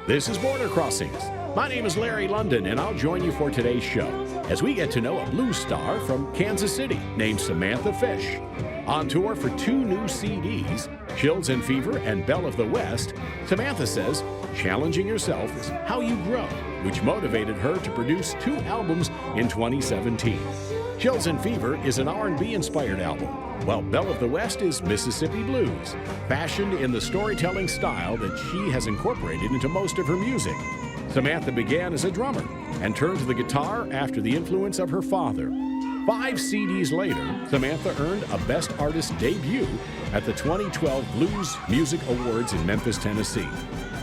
This is Border Crossings. My name is Larry London, and I'll join you for today's show as we get to know a blues star from Kansas City named Samantha Fish. On tour for 2 new CDs, Chills and Fever and Belle of the West, Samantha says challenging yourself is how you grow, which motivated her to produce 2 albums in 2017. Chills and Fever is an R&B inspired album, while Belle of the West is Mississippi blues, fashioned in the storytelling style that she has incorporated into most of her music. Samantha began as a drummer and turned to the guitar after the influence of her father. 5 CDs later, Samantha earned a Best Artist debut at the 2012 Blues Music Awards in Memphis, Tennessee.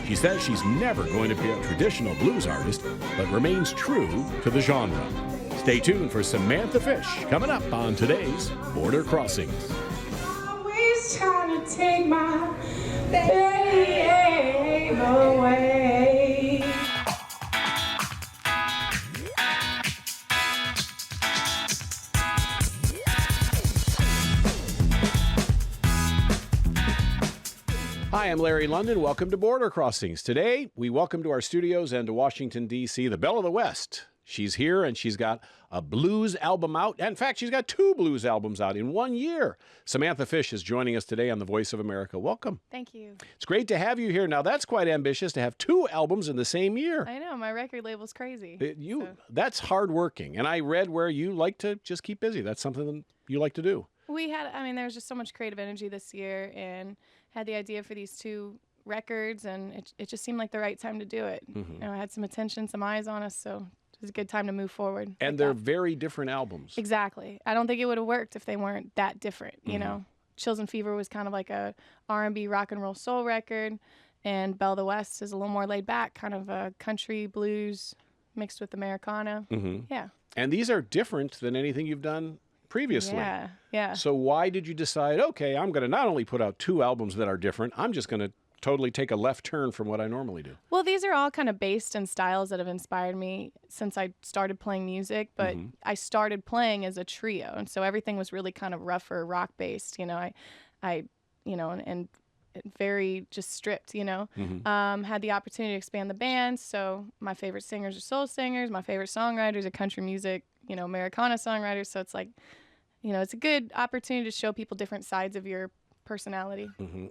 She says she's never going to be a traditional blues artist, but remains true to the genre. Stay tuned for Samantha Fish coming up on today's Border Crossings. Always trying to take my babe away. Hi, I'm Larry London. Welcome to Border Crossings. Today, we welcome to our studios and to Washington, D.C., the Belle of the West. She's here, and she's got a blues album out. In fact, she's got 2 blues albums out in 1 year. Samantha Fish is joining us today on The Voice of America. Welcome. Thank you. It's great to have you here. Now, that's quite ambitious to have 2 albums in the same year. I know, my record label's crazy. That's hardworking. And I read where you like to just keep busy. That's something you like to do. There was just so much creative energy this year, and had the idea for these 2 records, and it just seemed like the right time to do it. Mm-hmm. You know, I had some attention, some eyes on us, so it was a good time to move forward. And they're very different albums. Exactly. I don't think it would have worked if they weren't that different, you know. Chills and Fever was kind of like a R&B rock and roll soul record, and Belle of the West is a little more laid back, kind of a country blues mixed with Americana. Mm-hmm. Yeah. And these are different than anything you've done previously. Yeah. So why did you decide, okay, I'm going to not only put out 2 albums that are different, I'm just going to totally take a left turn from what I normally do? Well, these are all kind of based in styles that have inspired me since I started playing music, but I started playing as a trio, and so everything was really kind of rougher, rock-based, you know. I and very just stripped, you know. Had the opportunity to expand the band, so my favorite singers are soul singers, my favorite songwriters are country music, you know, Americana songwriters, so it's like, you know, it's a good opportunity to show people different sides of your personality.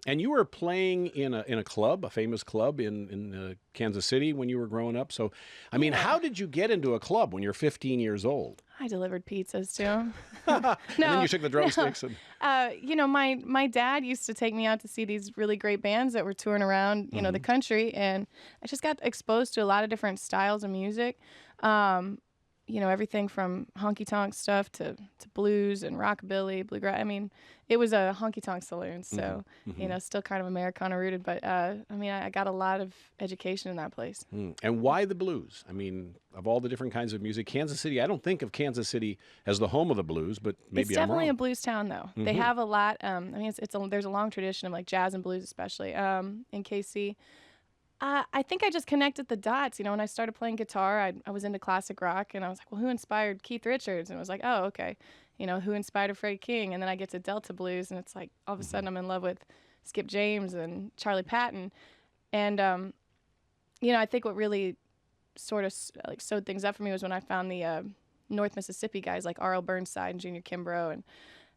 And you were playing in a club, a famous club in Kansas City when you were growing up. So, I mean, how did you get into a club when you're 15 years old? I delivered pizzas to them. And then you shook the drumsticks. You know, my dad used to take me out to see these really great bands that were touring around, you know, the country, and I just got exposed to a lot of different styles of music. You know, everything from honky-tonk stuff to blues and rockabilly, bluegrass. I mean, it was a honky-tonk saloon, so, you know, still kind of Americana rooted. But, I got a lot of education in that place. And why the blues? I mean, of all the different kinds of music, Kansas City, I don't think of Kansas City as the home of the blues, but maybe I'm wrong. It's definitely a blues town, though. They have a lot. There's a long tradition of, like, jazz and blues, especially in KC. I think I just connected the dots. You know, when I started playing guitar, I was into classic rock, and I was like, well, who inspired Keith Richards? And I was like, oh, okay. You know, who inspired Freddie King? And then I get to Delta Blues, and it's like all of a sudden I'm in love with Skip James and Charlie Patton. And, you know, I think what really sort of like sewed things up for me was when I found the North Mississippi guys like R.L. Burnside and Junior Kimbrough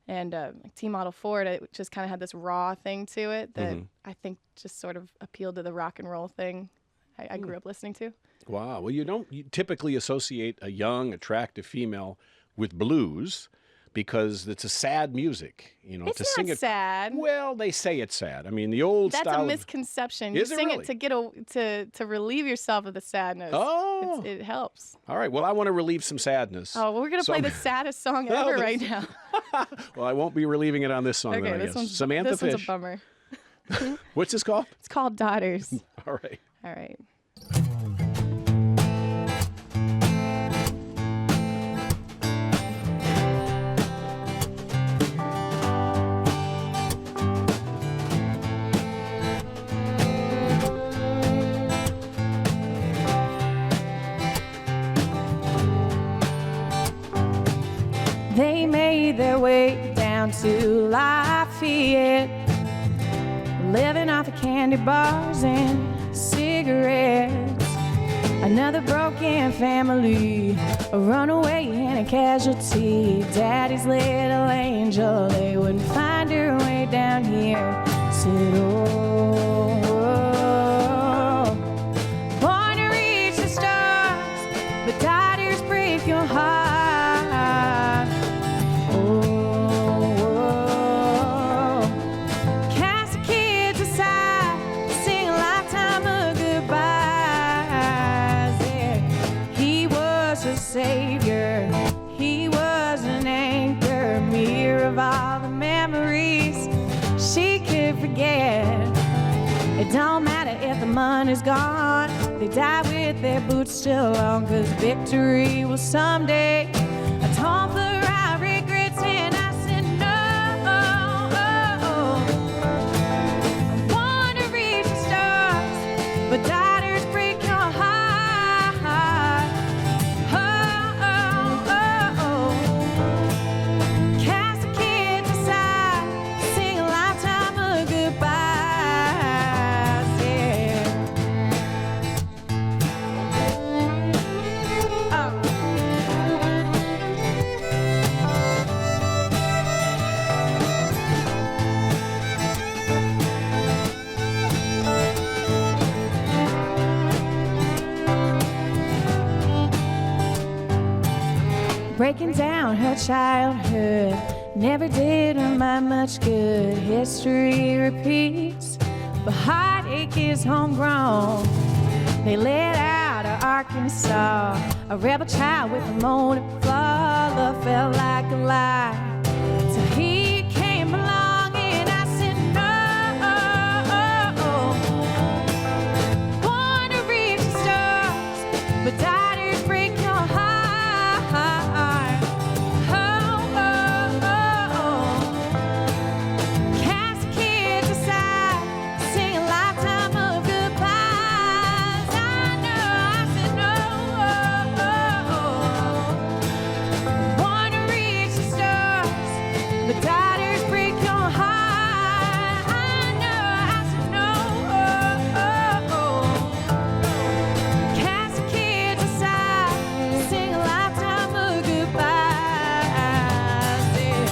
and T Model Ford. It just kind of had this raw thing to it that I think just sort of appealed to the rock and roll thing I grew up listening to. Wow. Well, you typically associate a young, attractive female with blues because it's a sad music, you know. It's to not sing it sad. Well, they say it's sad. I mean, the old That's style. a misconception. Is you it sing really? it to relieve yourself of the sadness. Oh. It helps. All right. Well, I want to relieve some sadness. Oh, well, we're going to play the saddest song ever right now. Well, I won't be relieving it on this song, then, I guess. Samantha Fish. This one's a bummer. What's this called? It's called Daughters. All right. All right. They made their way down to Lafayette, living off of candy bars and cigarettes. cigarettes. Another broken family, a runaway and a casualty. Daddy's little angel, they wouldn't find her way down here. Said, oh, born to reach the stars, but daughters break your heart. Oh, cast the kids aside, sing a lifetime of goodbyes. Yeah, he was a savior, he was an anchor, mirror of all the memories she could forget. It don't matter if the money's gone, they die with their boots still on, 'cause victory will someday atone for our regrets. And I said no, I want to reach the stars, but daughters break your heart. Cast the kids aside, sing a lifetime of goodbyes. Yeah. Breaking down her childhood never did her mind much good. History repeats, but heartache is homegrown. They let out of Arkansas, a rebel child with a motive flaw. Love felt like a lie till he came along, and I said no. Want to reach the stars, but daughters break your heart. Cast the kids aside, sing a lifetime of goodbyes. I know, I said no. Want to reach the stars, but daughters break your heart. I know, I said no. Cast the kids aside, sing a lifetime of goodbyes. Yeah.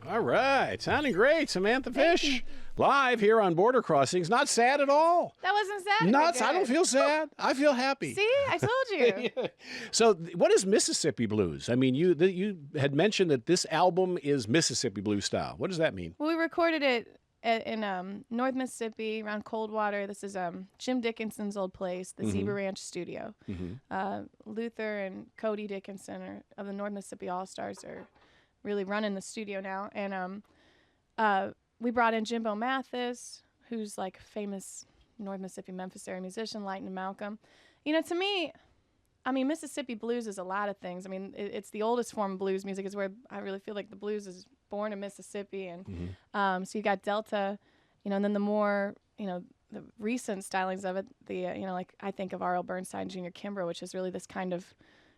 All right. Sounding great, Samantha Fish. Live here on Border Crossings. Not sad at all. That wasn't sad. Nuts. I don't feel sad. I feel happy. See, I told you. So, what is Mississippi blues? I mean, you had mentioned that this album is Mississippi blues style. What does that mean? Well, we recorded it in North Mississippi around Coldwater. This is Jim Dickinson's old place, the Zebra Ranch studio. Luther and Cody Dickinson of the North Mississippi All-Stars are really running the studio now. And we brought in Jimbo Mathis, who's like a famous North Mississippi Memphis area musician, Lightning Malcolm. You know, to me, I mean, Mississippi blues is a lot of things. I mean, it's the oldest form of blues music. Is where I really feel like the blues is born in Mississippi. And so you got Delta, you know, and then the more, you know, the recent stylings of it, you know, like I think of R.L. Burnside and Junior Kimbrough, which is really this kind of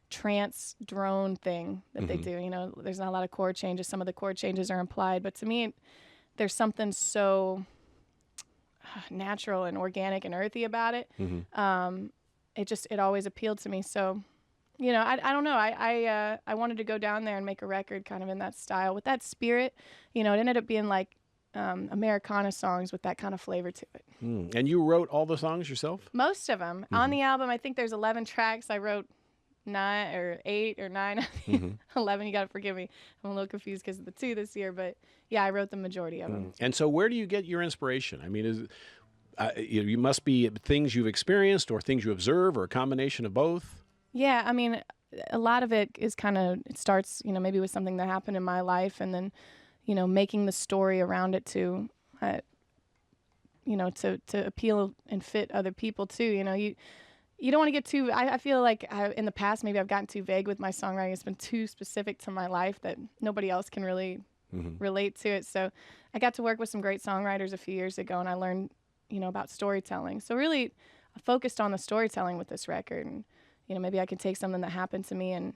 trance drone thing that they do. You know, there's not a lot of chord changes. Some of the chord changes are implied, but to me, there's something so natural and organic and earthy about it. It always appealed to me. So, you know, I don't know. I wanted to go down there and make a record kind of in that style with that spirit. You know, it ended up being like Americana songs with that kind of flavor to it. And you wrote all the songs yourself? Most of them. On the album, I think there's 11 tracks. I wrote 9 or 8 or 9, 11. You got to forgive me. I'm a little confused because of the 2 this year, but yeah, I wrote the majority of them. And so where do you get your inspiration? I mean, you must be things you've experienced or things you observe or a combination of both. Yeah, I mean, a lot of it is it starts, maybe with something that happened in my life, and then, making the story around it to appeal and fit other people too. You don't want to get too, I feel like in the past, maybe I've gotten too vague with my songwriting. It's been too specific to my life that nobody else can really relate to it. So I got to work with some great songwriters a few years ago, and I learned, about storytelling. So really I focused on the storytelling with this record, and, maybe I could take something that happened to me and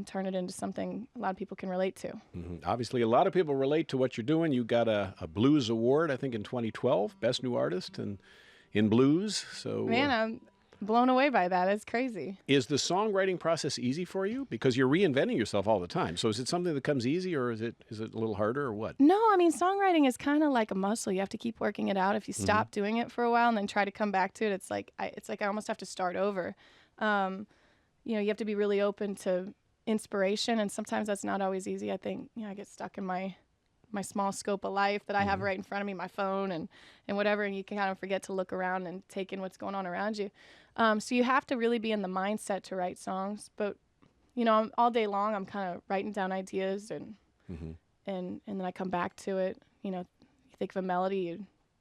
turn it into something a lot of people can relate to. Obviously, a lot of people relate to what you're doing. You got a Blues Award, I think, in 2012, Best New Artist in Blues. So Man, I'm blown away by that. It's crazy. Is the songwriting process easy for you? Because you're reinventing yourself all the time. So is it something that comes easy, or is it a little harder, or what? No, I mean, songwriting is kind of like a muscle. You have to keep working it out. If you stop doing it for a while and then try to come back to it, it's like I almost have to start over. You have to be really open to inspiration, and sometimes that's not always easy. I think, I get stuck in my small scope of life that I have right in front of me, my phone and whatever, and you can kind of forget to look around and take in what's going on around you. So you have to really be in the mindset to write songs. But, all day long I'm kind of writing down ideas and then I come back to it. You think of a melody,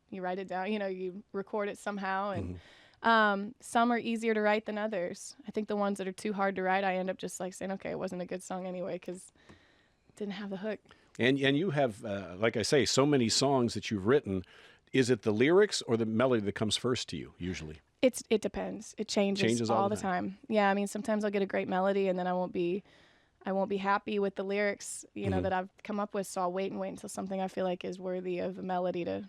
you write it down, you record it somehow, and some are easier to write than others. I think the ones that are too hard to write, I end up just like saying, okay, it wasn't a good song anyway because it didn't have the hook. And you have, like I say, so many songs that you've written. Is it the lyrics or the melody that comes first to you usually? It depends. It changes all the time. Yeah, I mean, sometimes I'll get a great melody and then I won't be happy with the lyrics, that I've come up with. So I'll wait until something I feel like is worthy of a melody to,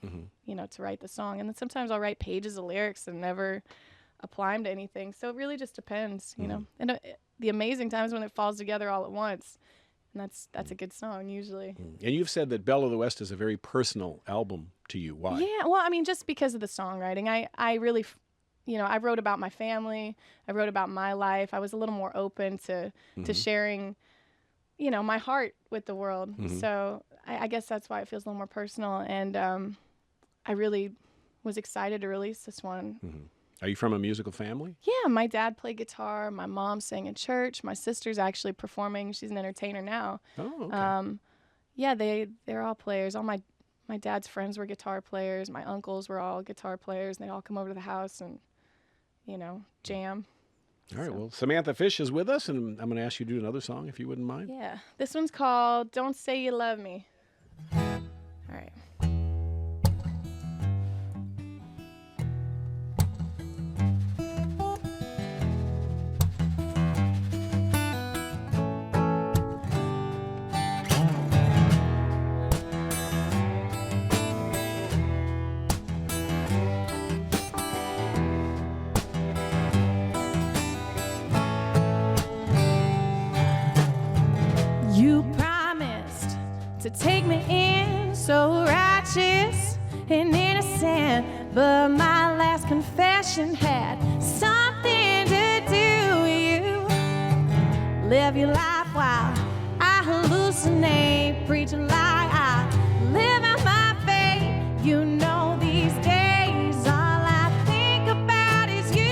to write the song. And then sometimes I'll write pages of lyrics and never apply them to anything. So it really just depends, And the amazing times when it falls together all at once. And that's a good song usually. And you've said that Belle of the West is a very personal album to you. Why? Yeah, well, I mean, just because of the songwriting. I really, I wrote about my family. I wrote about my life. I was a little more open to sharing, my heart with the world. So I guess that's why it feels a little more personal. And I really was excited to release this one. Are you from a musical family? Yeah, my dad played guitar. My mom sang in church. My sister's actually performing. She's an entertainer now. Oh, okay. Yeah, they're all players. All my dad's friends were guitar players. My uncles were all guitar players. And they all come over to the house and, jam. All right, well, Samantha Fish is with us, and I'm going to ask you to do another song, if you wouldn't mind. Yeah, this one's called Don't Say You Love Me. All right. You promised to take me in, so righteous and innocent, but my last confession had something to do with you. Live your life while I hallucinate, preach a lie, I live out my faith. You know these days all I think about is you.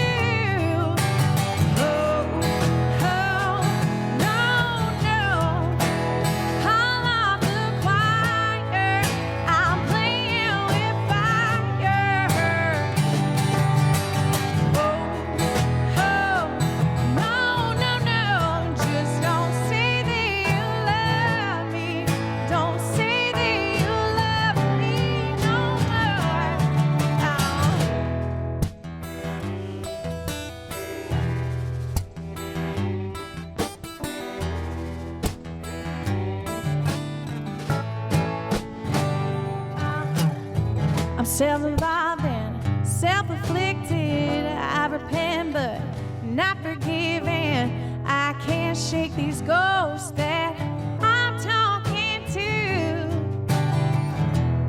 I'm self-involving, self-afflicted. I repent, but not forgiven. I can't shake these ghosts that I'm talking to.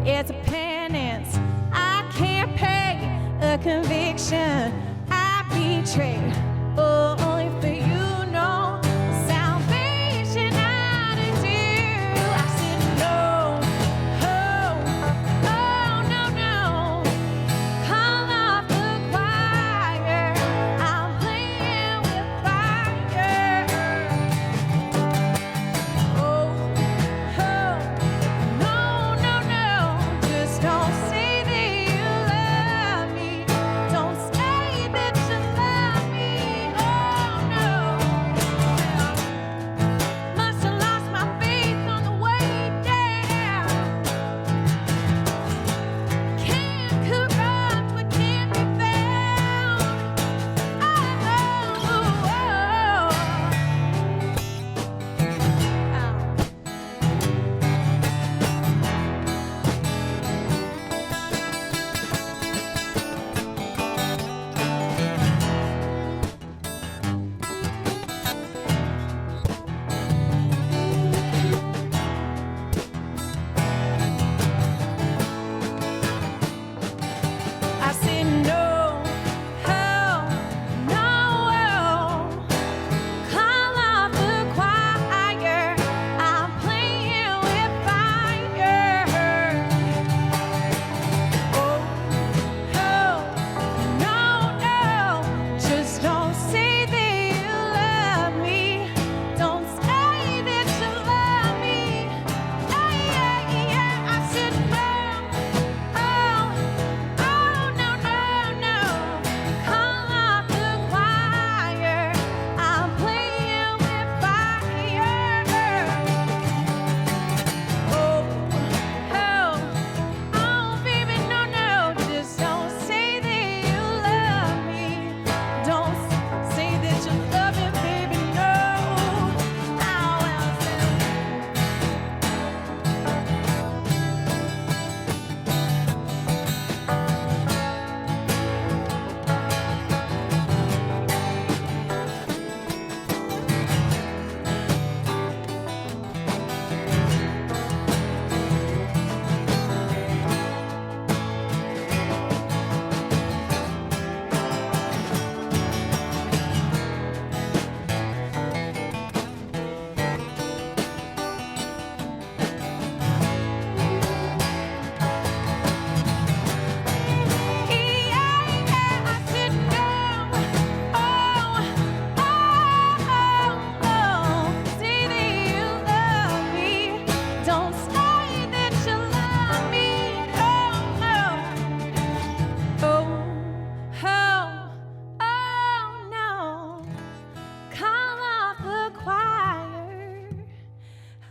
It's a penance I can't pay, a conviction I betrayed. Oh, only for you know.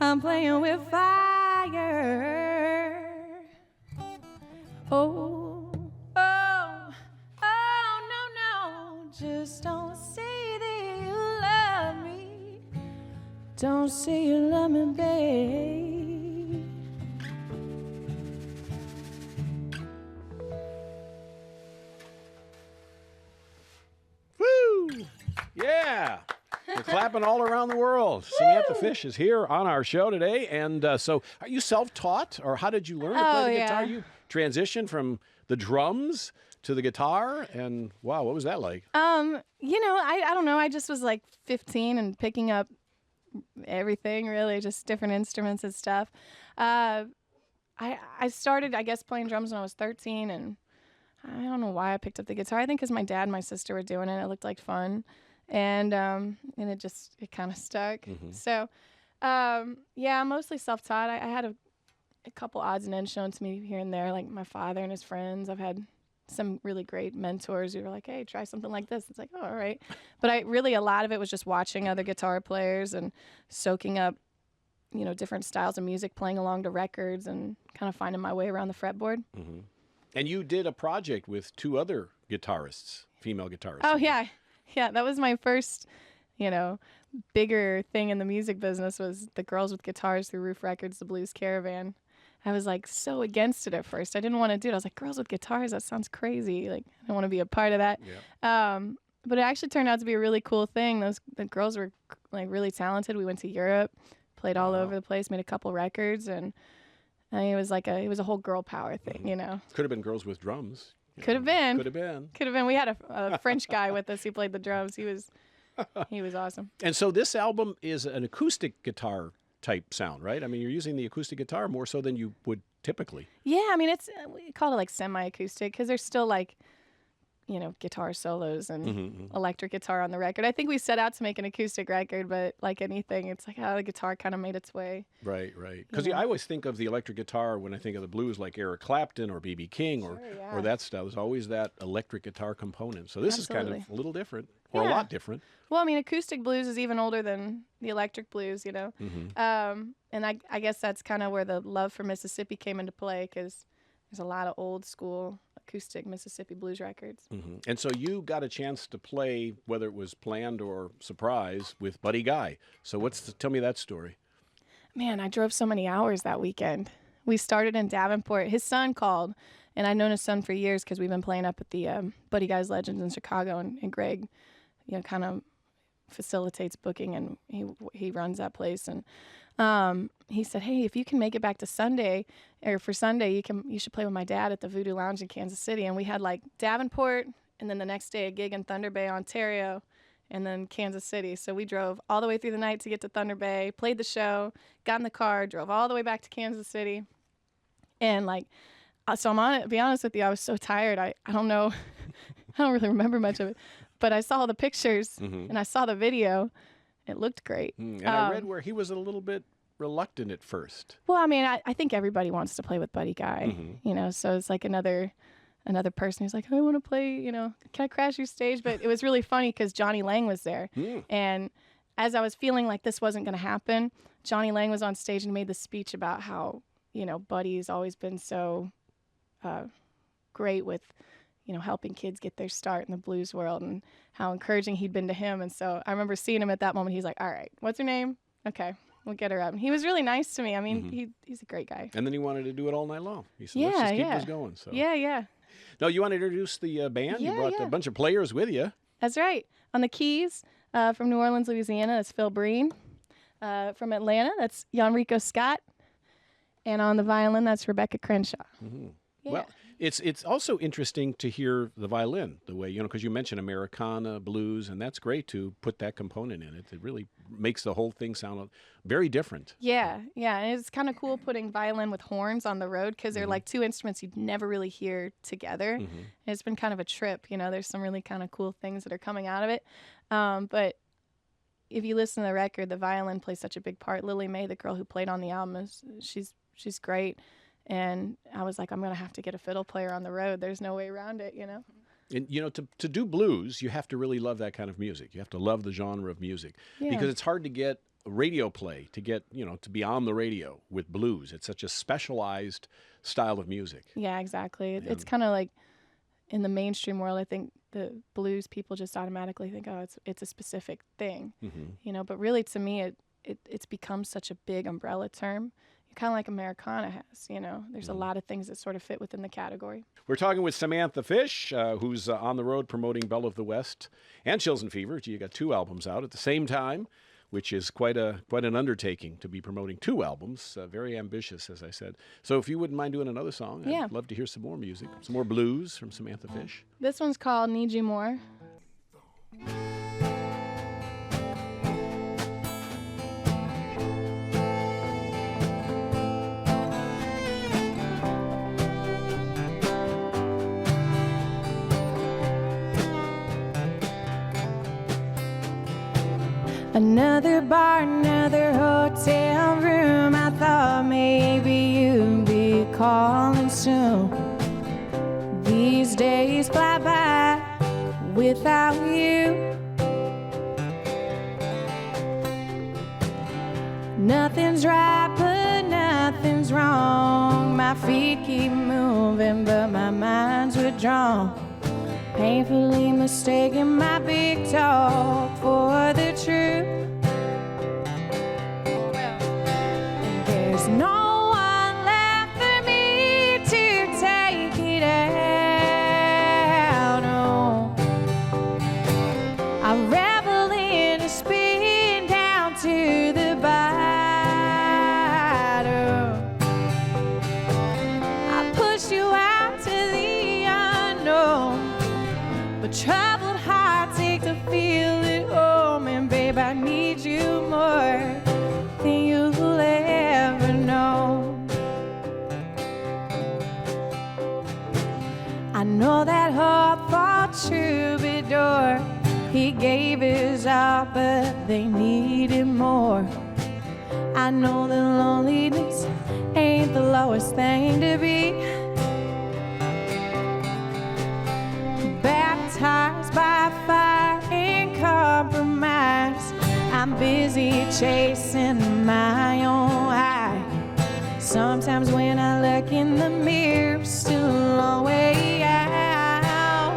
I'm playing with fire. Oh, oh, oh, no, no. Just don't say that you love me. Don't say you love me, babe. Woo! Yeah. We're clapping all around the world. Samantha Fish is here on our show today. And so are you self-taught, or how did you learn to play the guitar? You transitioned from the drums to the guitar, and wow, what was that like? You know, I don't know. I just was like 15 and picking up everything, really, just different instruments and stuff. I started, I guess, playing drums when I was 13, and I don't know why I picked up the guitar. I think because my dad and my sister were doing it. It looked like fun. And it kind of stuck. Mm-hmm. So, yeah, I'm mostly self-taught. I had a couple odds and ends shown to me here and there, like my father and his friends. I've had some really great mentors who were like, hey, try something like this. It's like, oh, all right. But a lot of it was just watching other guitar players and soaking up, you know, different styles of music, playing along to records and kind of finding my way around the fretboard. Mm-hmm. And you did a project with 2 other guitarists, female guitarists. Oh, yeah. Yeah, that was my first, you know, bigger thing in the music business was the Girls with Guitars through Roof Records, the Blues Caravan. I was like so against it at first. I didn't want to do it. I was like, girls with guitars, that sounds crazy. Like, I don't want to be a part of that. Yeah. But it actually turned out to be a really cool thing. The girls were like really talented. We went to Europe, played all over the place, made a couple records, and I mean, it was a whole girl power thing, you know. Could have been girls with drums. Could have been. Could have been. Could have been. We had a French guy with us who played the drums. He was awesome. And so this album is an acoustic guitar type sound, right? I mean, you're using the acoustic guitar more so than you would typically. Yeah, I mean, we call it like semi-acoustic because there's still like, you know, guitar solos and electric guitar on the record. I think we set out to make an acoustic record, but like anything, it's like, the guitar kind of made its way. Right, right. Because I always think of the electric guitar when I think of the blues, like Eric Clapton or B.B. King or that style. There's always that electric guitar component. So this is kind of a little different, or a lot different. Well, I mean, acoustic blues is even older than the electric blues, you know. And I guess that's kind of where the love for Mississippi came into play because there's a lot of old school acoustic Mississippi blues records. And so you got a chance to play, whether it was planned or surprise, with Buddy Guy. So tell me that story. Man, I drove so many hours that weekend. We started in Davenport. His son called, and I've known his son for years because we've been playing up at the Buddy Guy's Legends in Chicago, and Greg, you know, kind of facilitates booking, and he runs that place. And he said, hey, if you can make it back to Sunday, or for Sunday, you should play with my dad at the Voodoo Lounge in Kansas City. And we had like Davenport, and then the next day a gig in Thunder Bay, Ontario, and then Kansas City. So we drove all the way through the night to get to Thunder Bay, played the show, got in the car, drove all the way back to Kansas City. And like, so to be honest with you, I was so tired. I don't know, I don't really remember much of it, but I saw the pictures and I saw the video. It looked great. And I read where he was a little bit reluctant at first. Well, I mean, I think everybody wants to play with Buddy Guy, you know, so it's like another person who's like, I want to play, you know, can I crash your stage? But it was really funny because Johnny Lang was there. And as I was feeling like this wasn't going to happen, Johnny Lang was on stage and made the speech about how, you know, Buddy's always been so great with, you know, helping kids get their start in the blues world and how encouraging he'd been to him. And so I remember seeing him at that moment. He's like, all right, what's her name? Okay, we'll get her up. And he was really nice to me. I mean, he's a great guy. And then he wanted to do it all night long. He said, let's just keep this going. So. Yeah. No, you want to introduce the band? You brought a bunch of players with you. That's right. On the keys from New Orleans, Louisiana, that's Phil Breen. From Atlanta, that's Yanrico Scott. And on the violin, that's Rebecca Crenshaw. Yeah. Well, it's also interesting to hear the violin, the way, you know, because you mentioned Americana, blues, and that's great to put that component in it. It really makes the whole thing sound very different. Yeah. And it's kind of cool putting violin with horns on the road because they're like two instruments you'd never really hear together. And it's been kind of a trip. You know, there's some really kind of cool things that are coming out of it. But if you listen to the record, the violin plays such a big part. Lily Mae, the girl who played on the album, she's great. And I was like, I'm going to have to get a fiddle player on the road. There's no way around it, you know? And, you know, to do blues, you have to really love that kind of music. You have to love the genre of music because it's hard to get radio play to get, to be on the radio with blues. It's such a specialized style of music. Yeah, exactly. It's kind of like in the mainstream world, I think the blues people just automatically think, oh, it's a specific thing, But really, to me, it's become such a big umbrella term. Kind of like Americana has, There's a lot of things that sort of fit within the category. We're talking with Samantha Fish, who's on the road promoting Belle of the West and Chills and Fever. You got 2 albums out at the same time, which is quite an undertaking to be promoting 2 albums. Very ambitious, as I said. So if you wouldn't mind doing another song, I'd love to hear some more music, some more blues from Samantha Fish. This one's called Need You More. Another bar, another hotel room. I thought maybe you'd be calling soon. These days fly by without you. Nothing's right, but nothing's wrong. My feet keep moving, but my mind's withdrawn. Painfully mistaking my big talk for the truth. There's no one left for me to take it out on. I revel in a spin down to the bottom. I pushed you out to the unknown. But troubled hearts take to feel at home. And babe, I need you more than you'll ever know. I know that hard-fought troubadour, he gave his all, but they needed more. I know that loneliness ain't the lowest thing to be. Baptized by fire and compromise, I'm busy chasing my own high. Sometimes when I look in the mirror, still a long way out.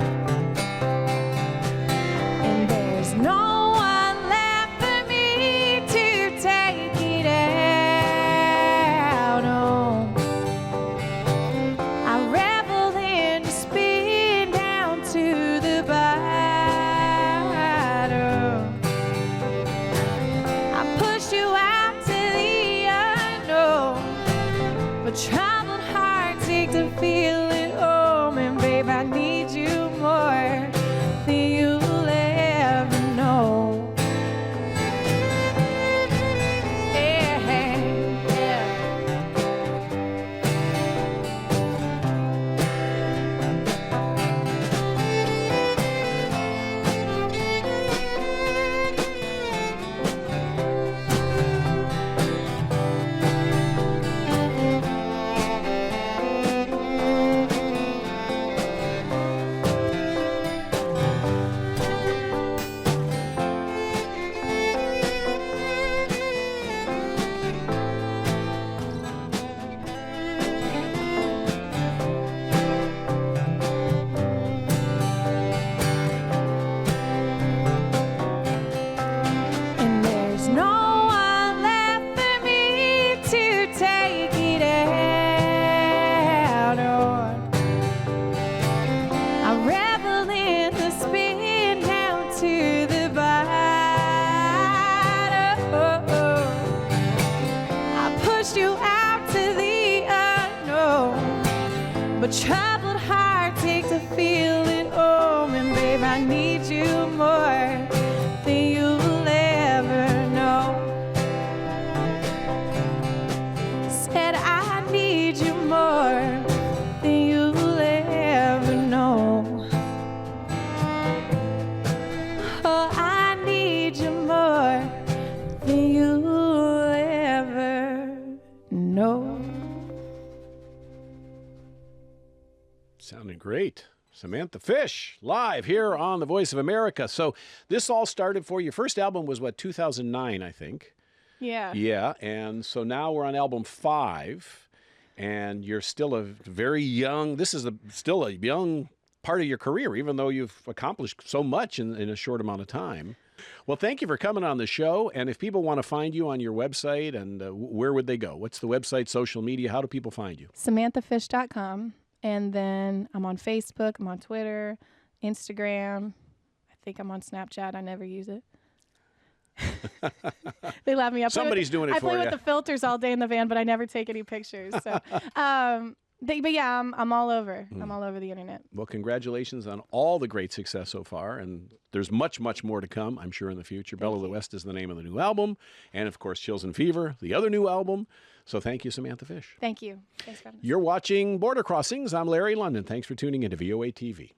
And there's no one left for me to take it out on. I revel in the spin down to the bottom. I pushed you out to the unknown, but troubled hearts take to feel at home. And babe, I need you more than you'll ever know. Yeah, yeah. And there's no one left for me to take it out on. I revel in the spin down to the bottom. I pushed you out to the unknown, but troubled hearts take to feel at home. And babe, I need you more than you'll ever know. Said I need you more than you'll ever know. Oh, I need you more than you'll ever know. Sounding great. Samantha Fish, live here on the Voice of America. So this all started for your first album was, 2009, I think. Yeah. Yeah, and so now we're on album 5, and you're still a very young. This is still a young part of your career, even though you've accomplished so much in a short amount of time. Well, thank you for coming on the show. And if people want to find you on your website, and where would they go? What's the website, social media? How do people find you? SamanthaFish.com. And then I'm on Facebook, I'm on Twitter, Instagram. I think I'm on Snapchat. I never use it. They laugh me up. Somebody's doing it for you. I play with the filters all day in the van, but I never take any pictures. So, but yeah, I'm all over. I'm all over the internet. Well, congratulations on all the great success so far, and there's much, much more to come, I'm sure, in the future. Belle of the West is the name of the new album, and of course, Chills and Fever, the other new album. So thank you, Samantha Fish. Thank you. Thanks for having me. You're watching Border Crossings. I'm Larry London. Thanks for tuning into VOA TV.